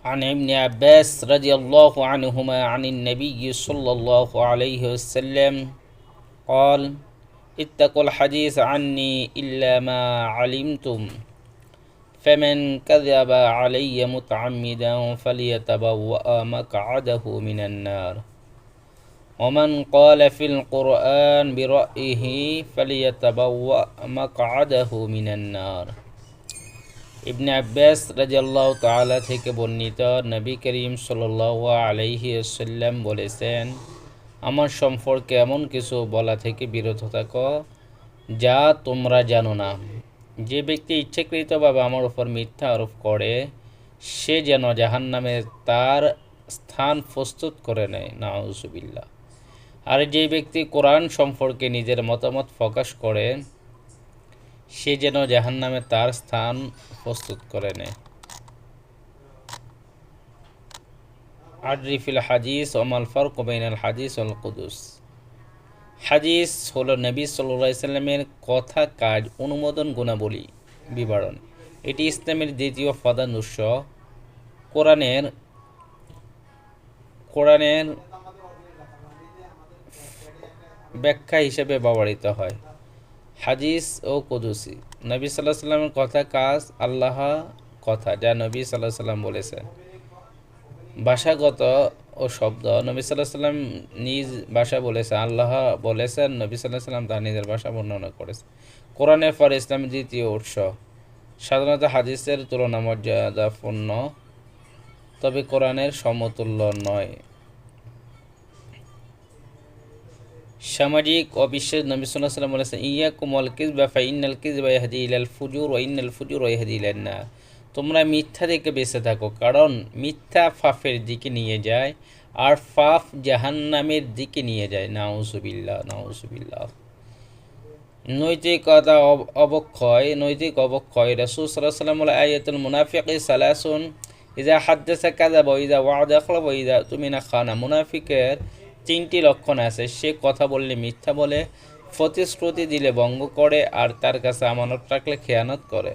عن ابن عباس رضي الله عنهما عن النبي صلى الله عليه وسلم قال اتقوا الحديث عني إلا ما علمتم فمن كذب علي متعمدا فليتبوأ مقعده من النار ومن قال في القرآن برأيه فليتبوأ مقعده من النار ইবনে আব্বাস রাদিয়াল্লাহু তাআলা থেকে বর্ণিত, নবী করিম সাল্লাল্লাহু আলাইহি ওয়াসাল্লাম বলেছেন, আমার সম্পর্কে এমন কিছু বলা থেকে বিরত থাকো যা তোমরা জানো না। যে ব্যক্তি ইচ্ছাকৃতভাবে আমার উপর মিথ্যা আরোপ করে সে যেন জাহান্নামে তার স্থান প্রস্তুত করে নেয়, নাউজুবিল্লাহ। আর যে ব্যক্তি কোরআন সম্পর্কে নিজের মতামত প্রকাশ করে সে যেন জাহান্নামে তার স্থান প্রস্তুত করে নেয়। আরিফিল হাদিস ওমাল ফারক বাইনাল হাদিস ওয়াল কুদুস। হাদিস হলো নবী সাল্লাল্লাহু আলাইহি সাল্লামের কথা, কাজ, অনুমোদন, গুণাবলী বিবরণ। এটি ইসলামের দ্বিতীয় প্রধান উৎস। কোরআনের ব্যাখ্যা হিসেবে ব্যবহৃত হয়। হাদিস ও কুদুসি, নবী সাল্লাল্লাহু আলাইহি সাল্লামের কথা, কাজ, আল্লাহ কথা যা নবী সাল্লাল্লাহু আলাইহি সাল্লাম বলেছেন। ভাষাগত ও শব্দ, নবী সাল্লাল্লাহু আলাইহি সাল্লাম নিজ ভাষা বলেছেন, আল্লাহ বলেছেন, নবী সাল্লাল্লাহু আলাইহি সাল্লাম তার নিজের ভাষা বর্ণনা করেছেন। কোরআনের পর ইসলামের দ্বিতীয় উৎস। সাধারণত হাদিসের তুলনা মর্যাদাপূর্ণ, তবে কোরআনের সমতুল্য নয়। সামাজিক ও বিশ্বের, নবী সাল্লাল্লাহু আলাইহি সাল্লাম বলেছেন, ইয়াকুম ওয়াল কিযবা ফাইন্নাল কিযবা ইয়াহদি ইলাল ফুজুর ওয়া ইন্নাল ফুজুরা ইয়াহদি ইলান নার। তোমরা মিথ্যা থেকে বেঁচে থাকো, কারণ মিথ্যা পাপের দিকে নিয়ে যায় আর পাপ জাহান্নামের দিকে নিয়ে যায়, নাউজুবিল্লাহ নাউজুবিল্লাহ। নৈতিক অবক্ষয়। রাসূল সাল্লাল্লাহু আলাইহি ওয়াসাল্লাম বলেন, আয়াতুল মুনাফিকি সালাসুন ইযা হাদ্দাসা কাযাবা ওয়া ইযা ওয়া'আদা আখলাফা ওয়া ইযা তুমিনা খানা। মুনাফিকের তিনটি লক্ষণ আছে: সে কথা বললে মিথ্যা বলে, প্রতিশ্রুতি দিলে ভঙ্গ করে, আর তার কাছে আমানত রাখলে খেয়ানত করে।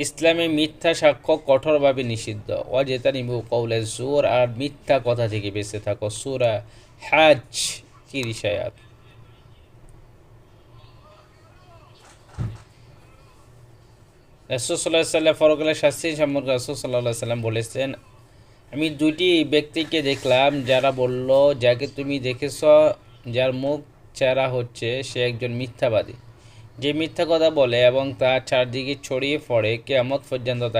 ইসলামে মিথ্যা সাক্ষ্য কঠোরভাবে নিষিদ্ধ। ওয়াজতানিবু কওলা যুর, আর মিথ্যা কথা থেকে বেঁচে থাকো। সূরা হাজ 30 আয়াত। রাসূল সাল্লাল্লাহু আলাইহি ওয়াসাল্লাম পরকালের শাস্তি সম্পর্কে রাসূল সাল্লাল্লাহু আলাইহি ওয়াসাল্লাম বলেছেন, আমি দুইটি ব্যক্তিকে দেখলাম যারা বলল, যাকে তুমি দেখেছ যার মুখ চেহারা হচ্ছে, সে একজন মিথ্যাবাদী, যে মিথ্যা কথা বলে এবং তা চারদিকে ছড়িয়ে পড়ে, কিয়ামত পর্যন্ত তাকে